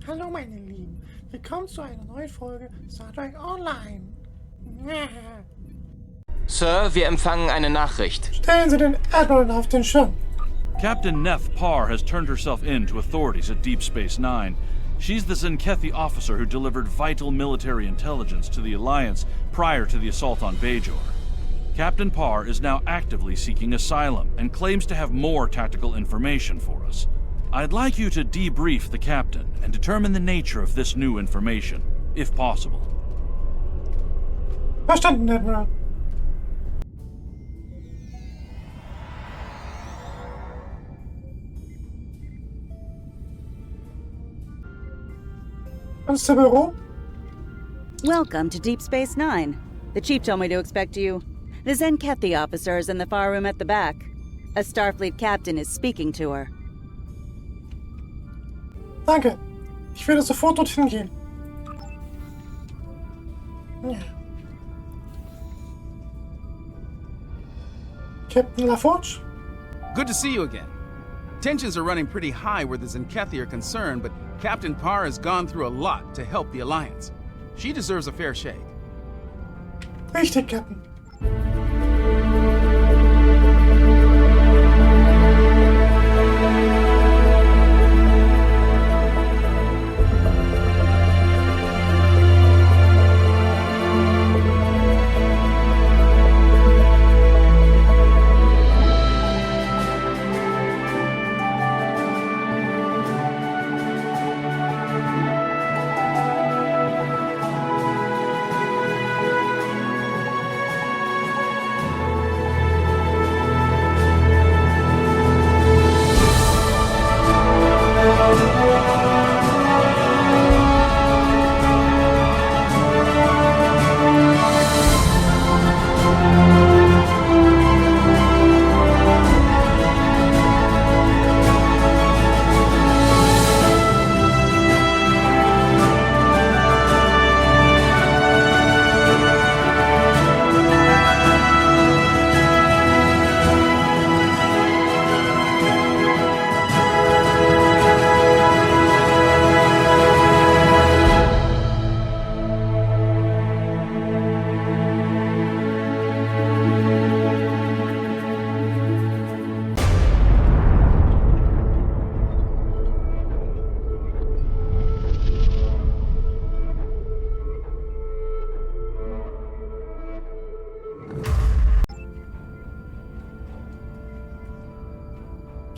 Hallo meine Lieben, willkommen zu einer neuen Folge Star Trek Online. Sir, wir empfangen eine Nachricht. Stellen Sie den Admiral auf den Schirm. Captain Neff Parr has turned herself in to authorities at Deep Space Nine. She's the Zenkethi officer who delivered vital military intelligence to the Alliance prior to the assault on Bajor. Captain Parr is now actively seeking asylum and claims to have more tactical information for us. I'd like you to debrief the captain and determine the nature of this new information, if possible. Verstanden, Admiral. Büro? Welcome to Deep Space Nine. The Chief told me to expect you. The Zenkethi officer is in the far room at the back. A Starfleet captain is speaking to her. Danke. Ich werde sofort dorthin gehen. Ja. Captain LaForge? Good to see you again. Tensions are running pretty high where the Zenkethi are concerned, but Captain Parr has gone through a lot to help the Alliance. She deserves a fair shake. Richtig, Captain.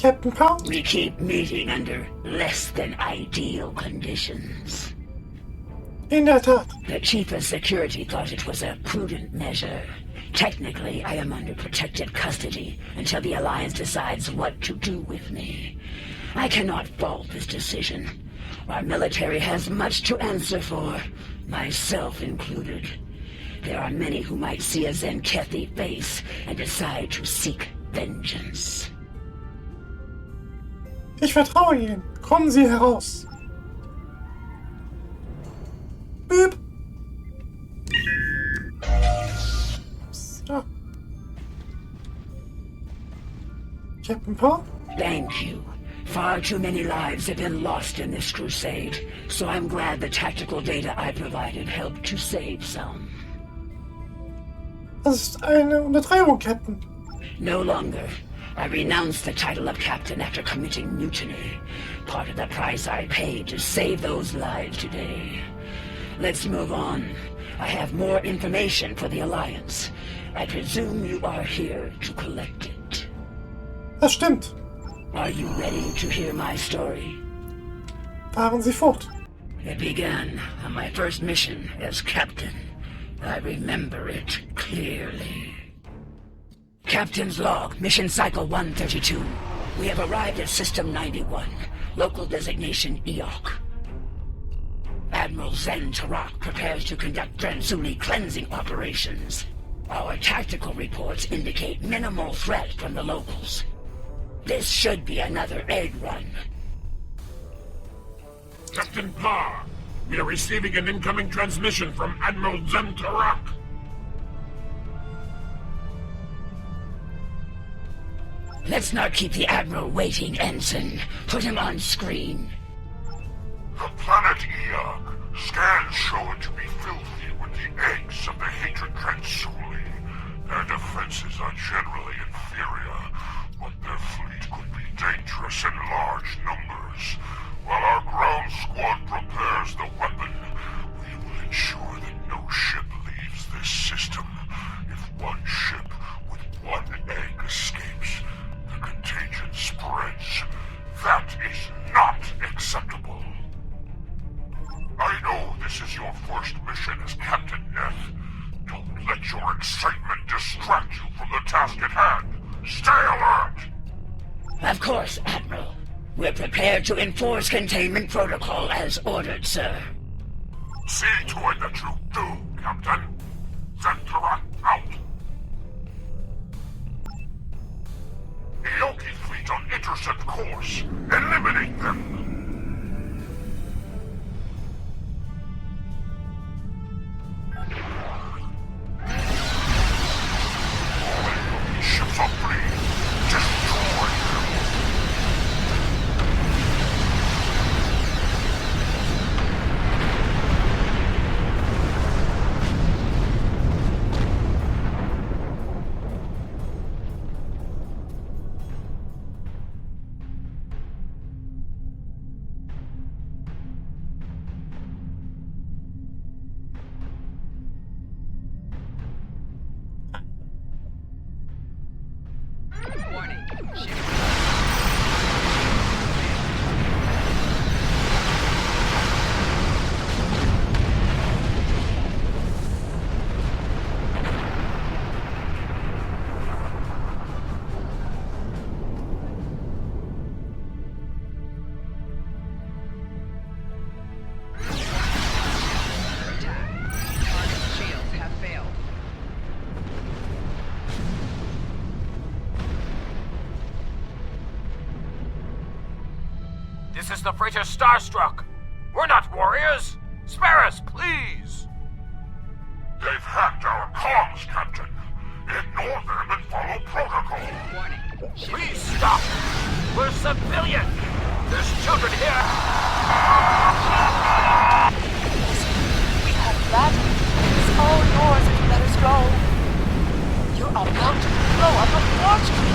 Captain Parr? We keep meeting under less than ideal conditions. In der Tat. The Chief of Security thought it was a prudent measure. Technically, I am under protective custody until the Alliance decides what to do with me. I cannot fault this decision. Our military has much to answer for, myself included. There are many who might see a Zenkethi face and decide to seek vengeance. Ich vertraue Ihnen. Kommen Sie heraus. Büb. So. Captain Parr? Thank you. Far too many lives have been lost in this crusade, so I'm glad the tactical data I provided helped to save some. Das ist eine Untertreibung, Captain. No longer. I renounced the title of captain after committing mutiny. Part of the price I paid to save those lives today. Let's move on. I have more information for the Alliance. I presume you are here to collect it. Das stimmt. Are you ready to hear my story? Fahren Sie fort. It began on my first mission as captain. I remember it clearly. Captain's log, mission cycle 132. We have arrived at System 91, local designation EOC. Admiral Zen Tarak prepares to conduct Transuni cleansing operations. Our tactical reports indicate minimal threat from the locals. This should be another egg run. Captain Parr, we are receiving an incoming transmission from Admiral Zen Tarak. Let's not keep the Admiral waiting, Ensign. Put him on screen. The planet this is your first mission as Captain Neff, don't let your excitement distract you from the task at hand. Stay alert! Of course, Admiral. We're prepared to enforce containment protocol as ordered, sir. See to it that you do, Captain. Zentara out. Eoki fleet on intercept course. Eliminate them. Ships are fleeing. Destroy them. This is the freighter Starstruck. We're not warriors. Spare us, please. They've hacked our comms, Captain. Ignore them and follow protocol. Please stop. We're civilians. There's children here. We have that. It's all yours if you let us go. You're about to blow up a fortune.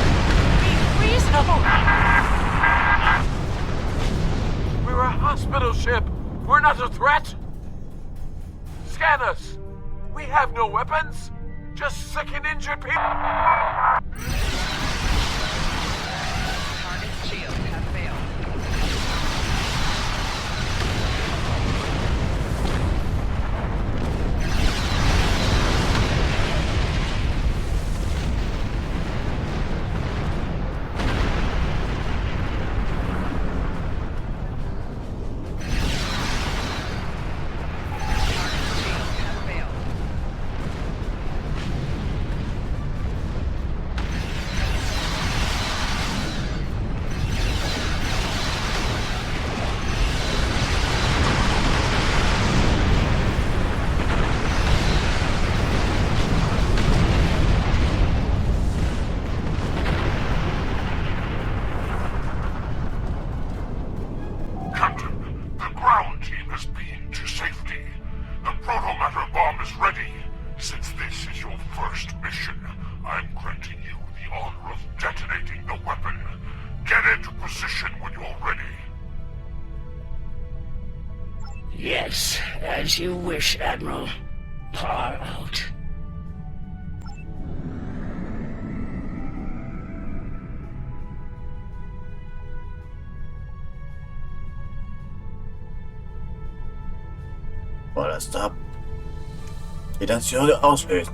Be reasonable. We're a hospital ship. We're not a threat. Scan us. We have no weapons. Just sick and injured people. Target shields have failed. Yes, as you wish, Admiral. Par out. Voilà, stop. Identifikation auslösen.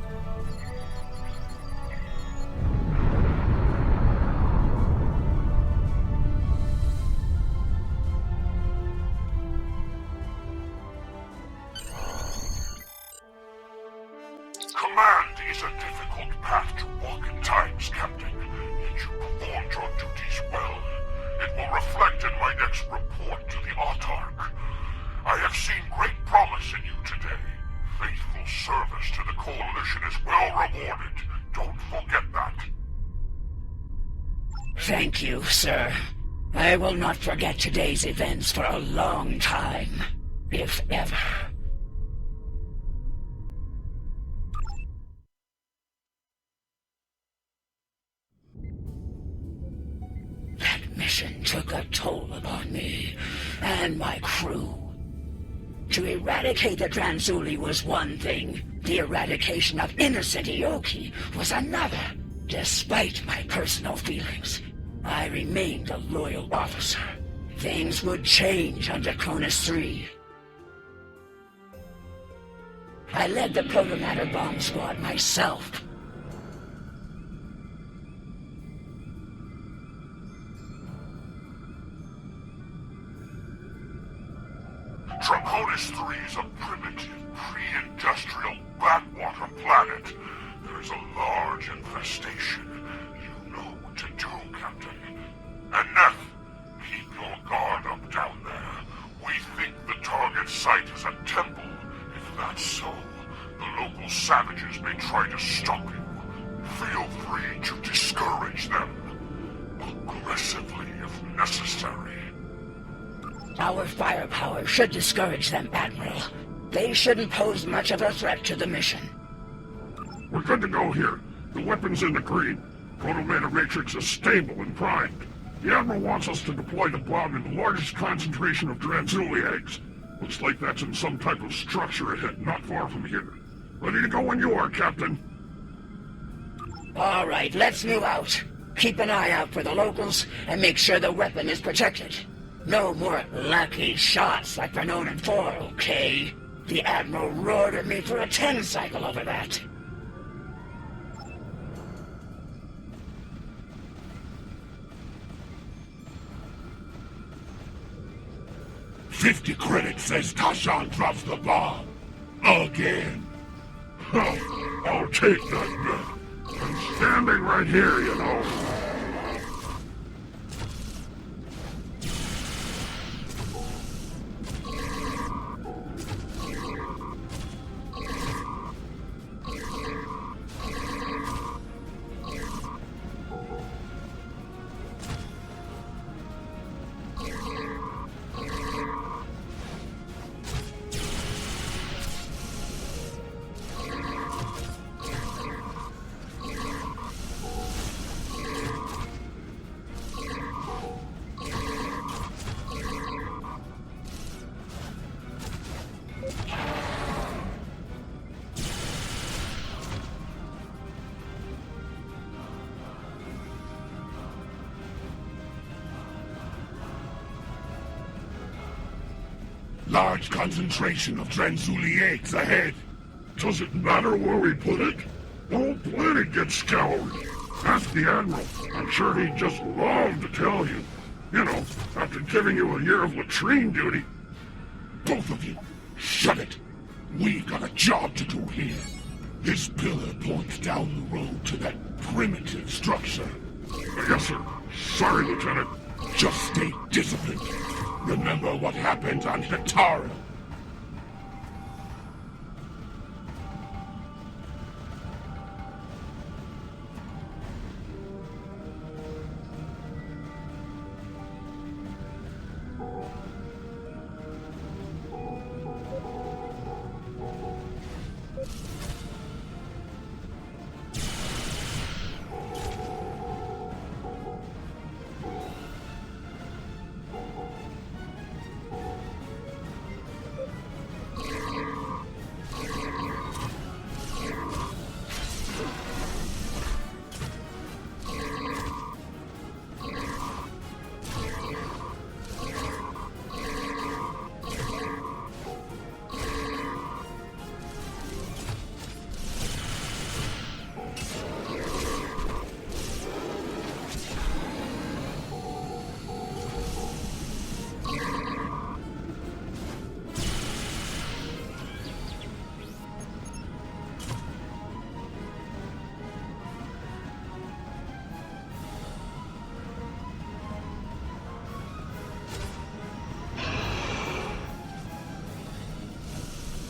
Command is a difficult path to walk at times, Captain. Yet you performed your duties well. It will reflect in my next report to the Autarch. I have seen great promise in you today. Faithful service to the Coalition is well rewarded. Don't forget that. Thank you, sir. I will not forget today's events for a long time, if ever. That mission took a toll upon me and my crew. To eradicate the Transuli was one thing. The eradication of innocent Eoki was another. Despite my personal feelings, I remained a loyal officer. Things would change under Cronus 3. I led the protomatter bomb squad myself. Draconis 3 is a primitive, pre-industrial backwater planet. There is a large infestation. You know what to do, Captain. And Neff, keep your guard up down there. We think the target site is a temple. If that's so, the local savages may try to stop you. Feel free to discourage them. Aggressively if necessary. Our firepower should discourage them, Admiral. They shouldn't pose much of a threat to the mission. We're good to go here. The weapon's in the green. Protomatter matrix is stable and primed. The Admiral wants us to deploy the bomb in the largest concentration of Dranzuli eggs. Looks like that's in some type of structure ahead, not far from here. Ready to go when you are, Captain. All right, let's move out. Keep an eye out for the locals and make sure the weapon is protected. No more lucky shots like Renegaten 4, okay? The Admiral roared at me for a 10 cycle over that. $50 credits says Tashan drops the bomb. Again. I'll take that bet. I'm standing right here, you know. Large concentration of Dranzuli eggs ahead. Does it matter where we put it? The whole planet gets scoured. Ask the Admiral. I'm sure he'd just love to tell you. You know, after giving you a year of latrine duty. Both of you, shut it. We got a job to do here. This pillar points down the road to that primitive structure. Yes, sir. Sorry, Lieutenant. Just stay disciplined. Remember what happened on Hatara.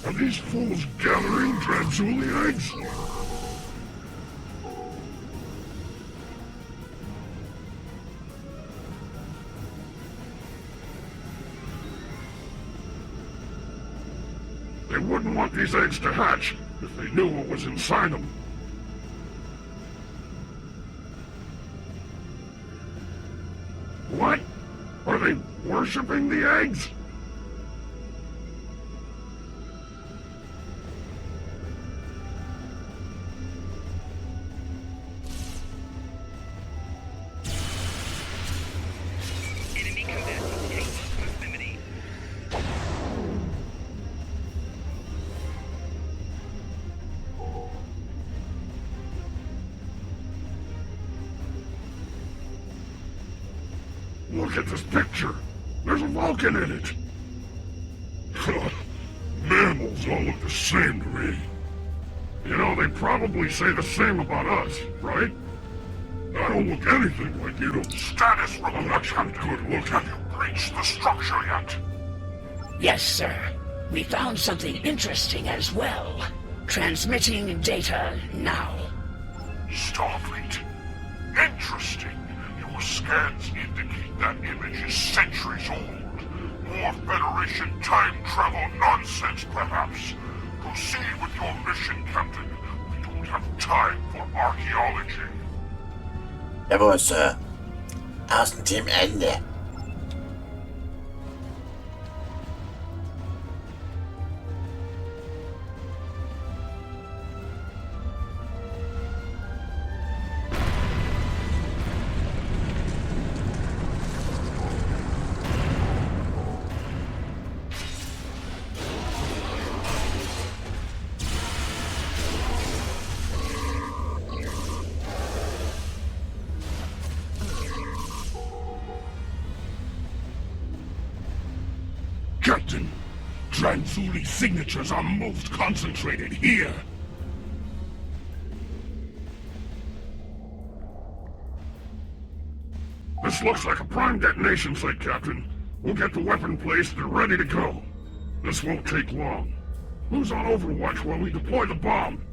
Are these fools gathering Dranzuli eggs? They wouldn't want these eggs to hatch if they knew what was inside them. What? Are they worshipping the eggs? Look at this picture. There's a Vulcan in it. Mammals all look the same to me. You know, they probably say the same about us, right? I don't look anything like you. Status report. I'm not good look. Have you breached the structure yet? Yes, sir. We found something interesting as well. Transmitting data now. Starfleet. Interesting. Your scans indicate that image is centuries old. More Federation time travel nonsense, perhaps. Proceed with your mission, Captain. We don't have time for archaeology. Jawohl, Sir. Außenteam Ende. Captain, Transuli's signatures are most concentrated here. This looks like a prime detonation site, Captain. We'll get the weapon placed and ready to go. This won't take long. Who's on overwatch while we deploy the bomb?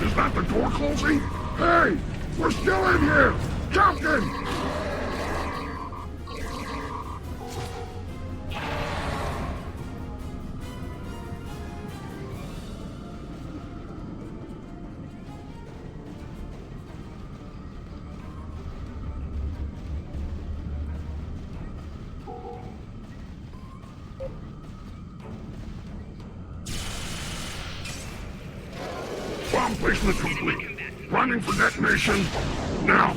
Is that the door closing? Hey! We're still in here! Captain! Bomb placement complete. Running for detonation now.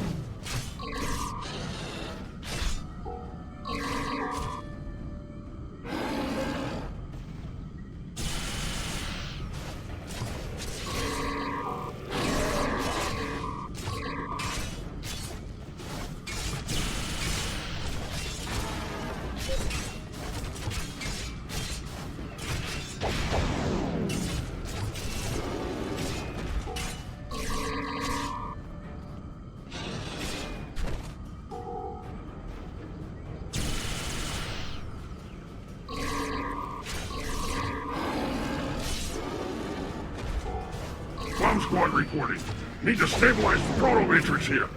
Bomb squad reporting. Need to stabilize the proto matrix here.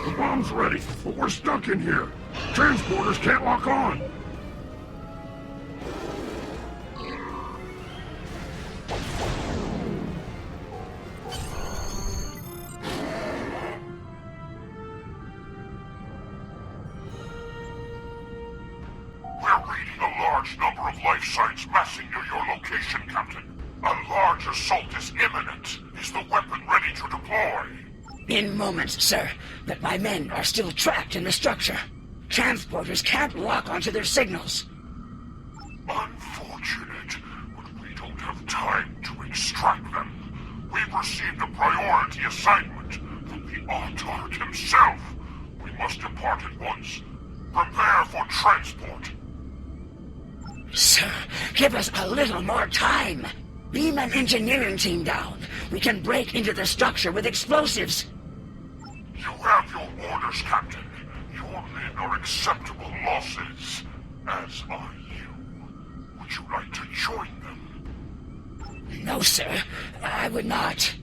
The bomb's ready, but we're stuck in here. Transporters can't lock on. We're reading a large number of life signs massing near your location, Captain. A large assault is imminent. Is the weapon ready to deploy? In moments, sir, but my men are still trapped in the structure. Transporters can't lock onto their signals. Unfortunate, but we don't have time to extract them. We've received a priority assignment from the Autarch himself. We must depart at once. Prepare for transport. us a little more time. Beam an engineering team down. We can break into the structure with explosives. You have your orders, Captain. Your men are acceptable losses, as are you. Would you like to join them? No, sir. I would not.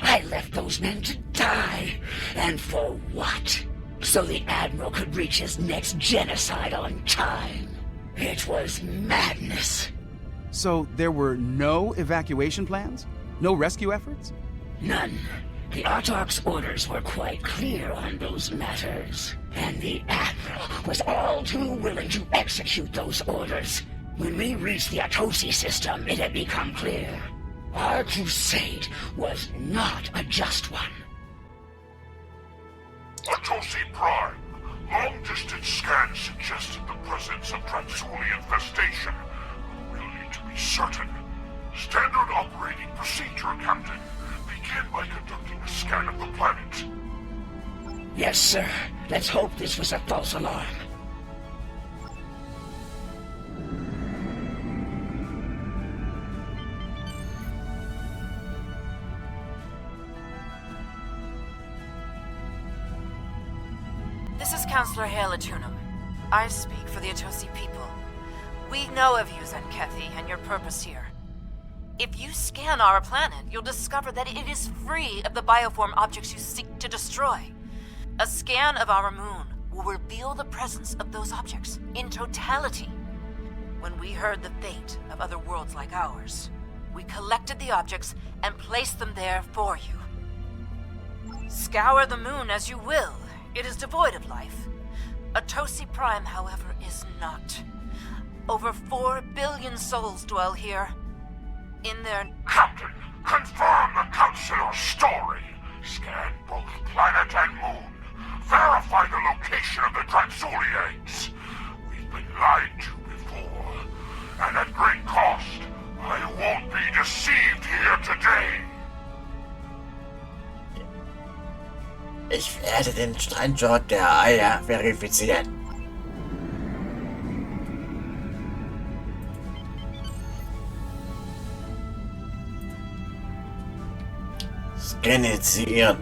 I left those men to die. And for what? So the Admiral could reach his next genocide on time. It was madness. So there were no evacuation plans? No rescue efforts? None. The Autarch's orders were quite clear on those matters. And the Admiral was all too willing to execute those orders. When we reached the Atosi system, it had become clear. Our crusade was not a just one. Atosi Prime, long-distance scans suggested the presence of Transuli infestation. We'll need to be certain. Standard operating procedure, Captain. Begin by conducting a scan of the planet. Yes, sir. Let's hope this was a false alarm. This is Counselor Hale Atunum. I speak for the Atosi people. We know of you, Zenkethi, and your purpose here. If you scan our planet, you'll discover that it is free of the bioform objects you seek to destroy. A scan of our moon will reveal the presence of those objects in totality. When we heard the fate of other worlds like ours, we collected the objects and placed them there for you. Scour the moon as you will. It is devoid of life. Atosi Prime, however, is not. Over 4 billion souls dwell here. In their... Captain, confirm the Counselor's story. Scan both planet and moon. Verify the location of the Transuliates. We've been lied to before. And at great cost. I won't be deceived here today. Ich werde den Standort der Eier verifizieren. Scannieren.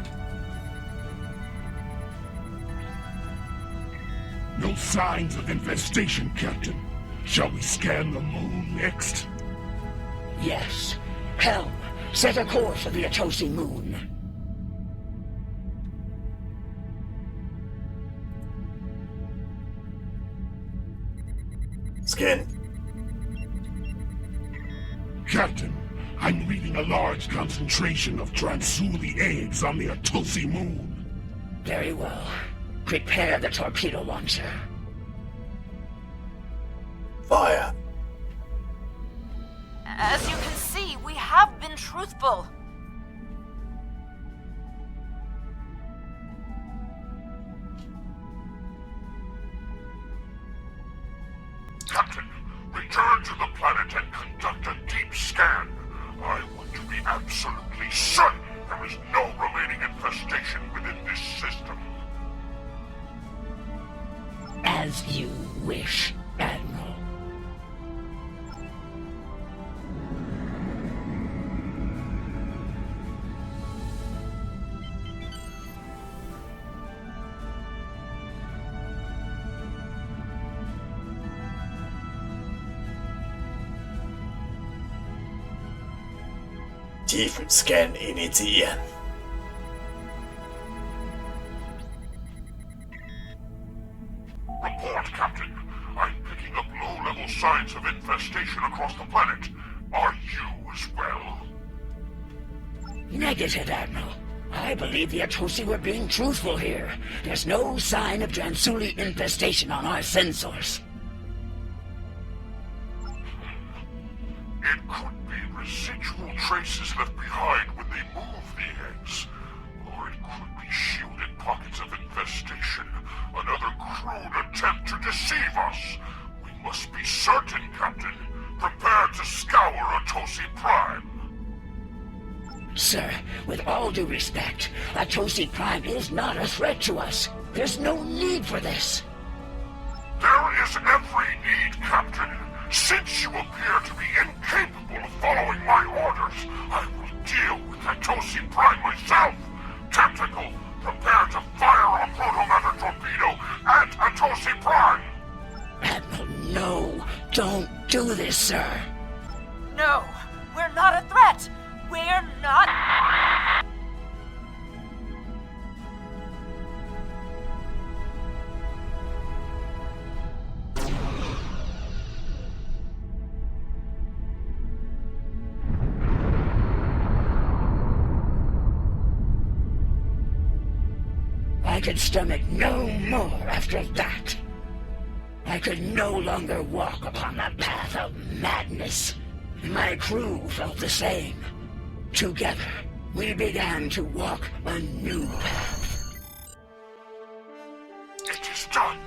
No signs of infestation, Captain. Shall we scan the moon next? Yes. Helm, set a course for the Atosi moon. Scan. Captain, I'm reading a large concentration of Transuli eggs on the Atosi moon. Very well. Prepare the torpedo launcher. Fire. As you can see, we have been truthful. Captain, return to the planet and conduct a deep scan. I want to be absolutely certain there is no remaining infestation within this system. As you wish, Admiral. Tiefenscan initiieren. Report, Captain. I'm picking up low-level signs of infestation across the planet. Are you as well? Negative, Admiral. I believe the Atosi were being truthful here. There's no sign of Transuli infestation on our sensors. It could be residual traces left behind when they move the eggs. Or it could be shielded pockets of infestation. Another crude attempt to deceive us. We must be certain, Captain. Prepare to scour Sir, with all due respect, Atosi Prime is not a threat to us. There's no need for this. There is every need, Captain. Since you appear to be incapable of following my orders, I will deal with Atosi Prime myself. Tactical, prepare to fire a protomatter torpedo at Atosi Prime. Admiral, no. Don't do this, sir. No, we're not a threat. We're not. I could stomach no more after that. I could no longer walk upon the path of madness. My crew felt the same. Together, we began to walk a new path. It is done.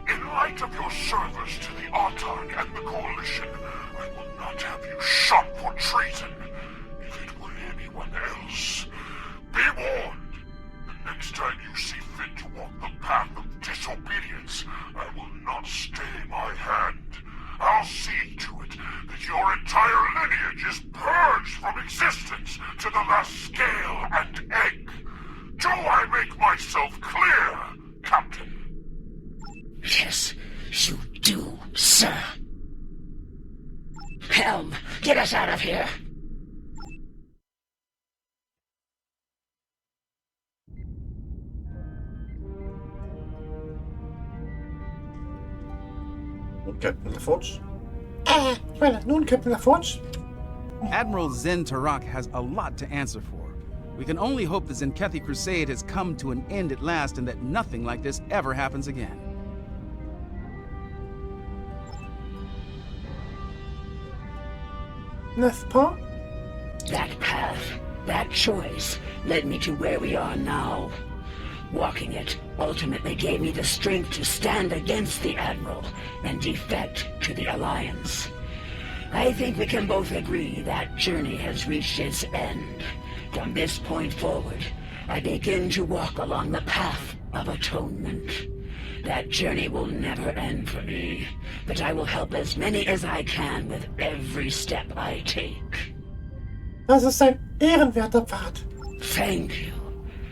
In light of your service to the Autarch and the Coalition, I will not have you shot for treason. If it were anyone else, be warned. The next time you see fit to walk the path of disobedience, I will not stay my hand. I'll see to it that your entire lineage is purged from existence to the last scale and egg. Do I make myself clear, Captain? Yes, you do, sir. Helm, get us out of here. Captain LaForge? Well, nun, Captain LaForge. Admiral Zen Tarak has a lot to answer for. We can only hope the Zenkethi Crusade has come to an end at last and that nothing like this ever happens again. N'est-ce pas? That path, that choice, led me to where we are now. Walking it ultimately gave me the strength to stand against the Admiral and defect to the Alliance. I think we can both agree that journey has reached its end. From this point forward, I begin to walk along the path of atonement. That journey will never end for me, but I will help as many as I can with every step I take. Das ist ein ehrenwerter Pfad. Thank you.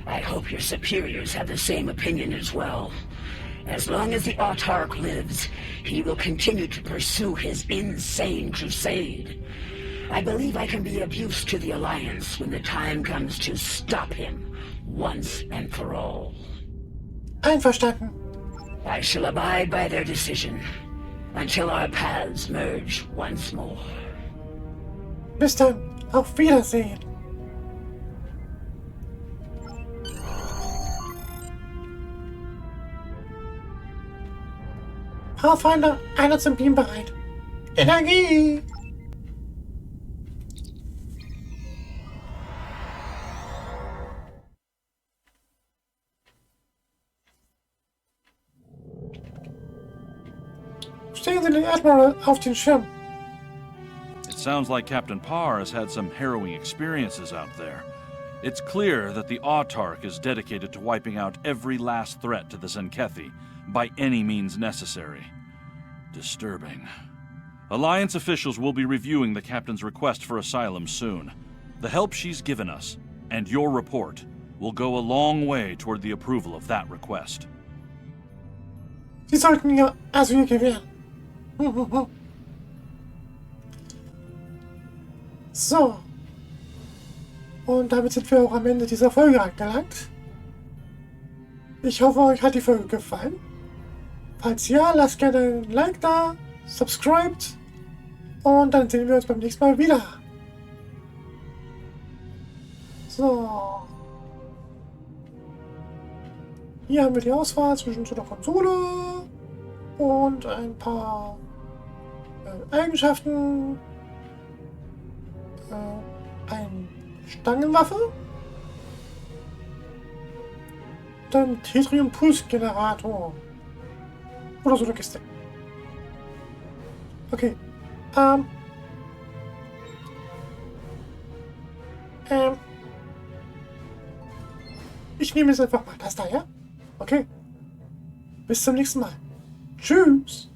I hope your superiors have the same opinion as well. As long as the Autarch lives, he will continue to pursue his insane crusade. I believe I can be of use to the Alliance when the time comes to stop him once and for all. Einverstanden. I shall abide by their decision until our paths merge once more. Bis dann. Auf Wiedersehen. Pathfinder, einer zum Beam bereit. Energie! Stellen Sie den Admiral auf den Schirm. It sounds like Captain Parr has had some harrowing experiences out there. It's clear that the Autarch is dedicated to wiping out every last threat to the Zenkethi, by any means necessary. Disturbing. Alliance officials will be reviewing the Captain's request for asylum soon. The help she's given us, and your report, will go a long way toward the approval of that request. Sie sollten ihr Asyl gewähren. So. Und damit sind wir auch am Ende dieser Folge angelangt. Ich hoffe, euch hat die Folge gefallen. Falls ja, lasst gerne ein Like da, subscribt und dann sehen wir uns beim nächsten Mal wieder. So. Hier haben wir die Auswahl zwischen so einer Konsole und ein paar Eigenschaften. Eine Stangenwaffe. Dann Tetrium-Pulsgenerator. Oder so eine Kiste. Okay. Ich nehme jetzt einfach mal das da, ja? Okay. Bis zum nächsten Mal. Tschüss.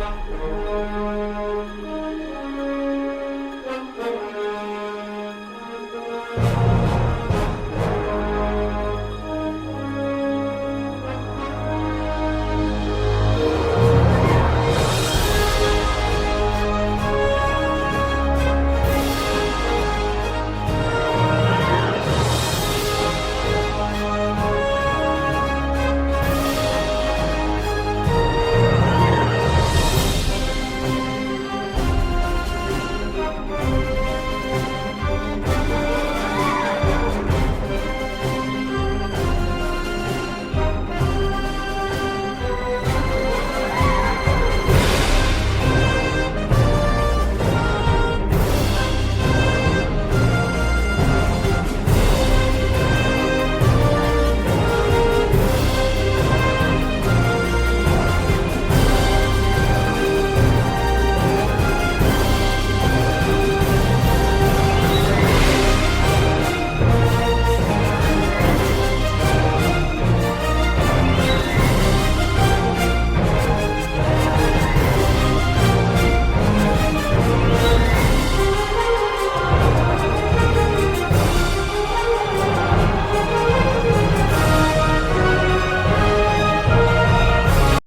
Thank you.